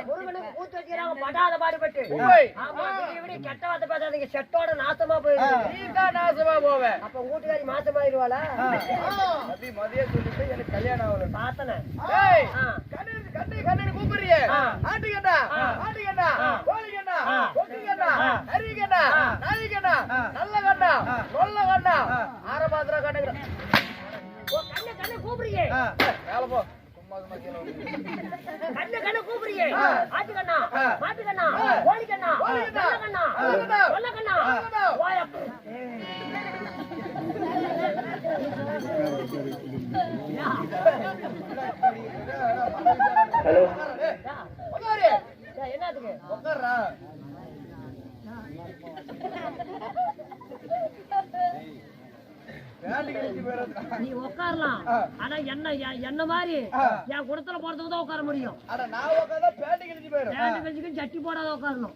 முருகனுக்கு கூத்து வச்சுக்கிறாங்க படாத பாடுபட்டு. ஆமா இப்படி கெட்ட வார்த்தை பேசாதீங்க, செட்டோட நாசமா போயிருக்கு. நீதான் நாசமா போவ. அப்ப வீட்டுக்காரி மாசமாயிருவாளா? அது மதிய சொல்லிட்டு எனக்கு கல்யாணம் ஆகல பாத்தன. கண்ணு கூப்பிடுறிய ஆட்டுக்கண்ணா ஆட்டுக்கண்ணா கோழிக்கண்ணா கொக்குக்கண்ணா அரிக்கண்ணா நாய்க்கண்ணா நல்ல கண்ணா கொல்ல கண்ணா ஆற மாத்திர கண்ணுங்கிற கண்ணு கண்ணு கூப்பிடுறியே வேலை போ. கண்ணு கண்ணு கூப்பிடுறியே ஆட்டுக்கண்ணா மாட்டுக்கண்ணா கோழிக்கண்ணா கண்ணா கொல்ல கண்ணா ஹலோ என்னத்துக்கு உட்கார்றா நீ உட்காரலாம். ஆனா என்ன மாதிரி என் குடத்துல போறதுக்கு தான் உட்கார முடியும். சட்டி போடாத உட்காரணும்.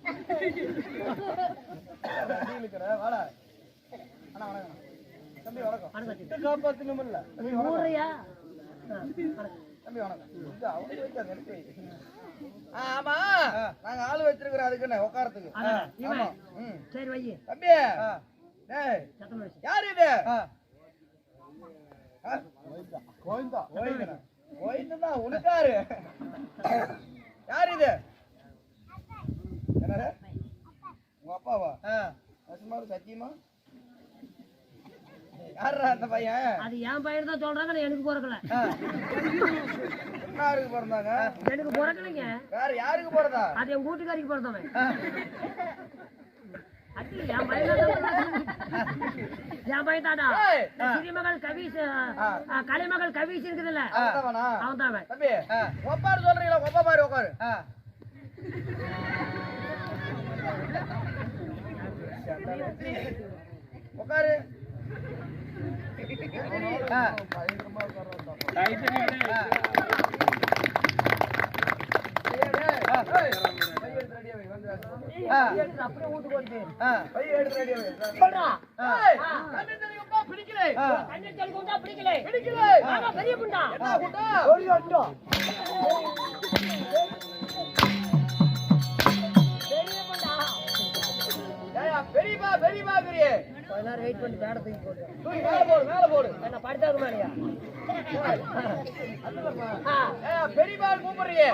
ஆமா நாங்க ஆளு வச்சிருக்கிறோம் அதுக்குன்னு உட்காரத்துக்கு. சரி வை தம்பி. யாரு இது? உனக்காரு யாரு இது? என்ன உங்க அப்பாவா? சத்தியமா யாரா அந்த பையன்? அது என் பையன் தான் சொல்றாங்க, எனக்கு பிறக்கல. யாருக்கு பிறந்தாங்க? எனக்கு பிறக்கலைங்க. வேற யாருக்கு பிறந்தா? அது என் வீட்டுக்காரிக்கு பிறந்தவன். என் பையன் தாடா. சிறிமகள் கவிஸ் கலைமகள் கவிஸ் இருக்குதுல்ல, அவன் தான். தம்பி ஒப்பாரு சொல்றீங்களா? ஒப்பா மாதிரி உட்காரு. உட்காரு. அப்படியே வீட்டுக்கு வந்து பெரிய குண்டா பெரியப்பா பெரியப்பா பெரிய வெயிட் பண்ணி பேட தூக்கி போடு. மேல போடு. என்ன படித்தாரு மேலையா? பெரியமாள் கூப்பிடுறீங்க.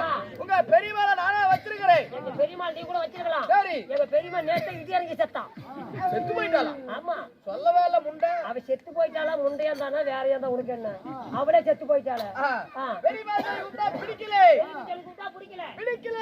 உங்க பெரியமாளை நானே வச்சிருக்கிறேன். எங்க பெரியமாள் நீ கூட வச்சிருக்கலாம். சரி. எங்க பெரியமா நேத்து இடி இறங்கி செத்தான். செத்து போயிட்டாளா? ஆமா. சொல்லவே இல்ல முண்டை. அவ செத்து போயிட்டாளா? முண்டையா தானா வேறையா தான் உனக்கு என்ன? அவளே செத்து போயிட்டாளா? பெரியமாள் பிடிக்கல. பிடிக்கல. பிடிக்கல.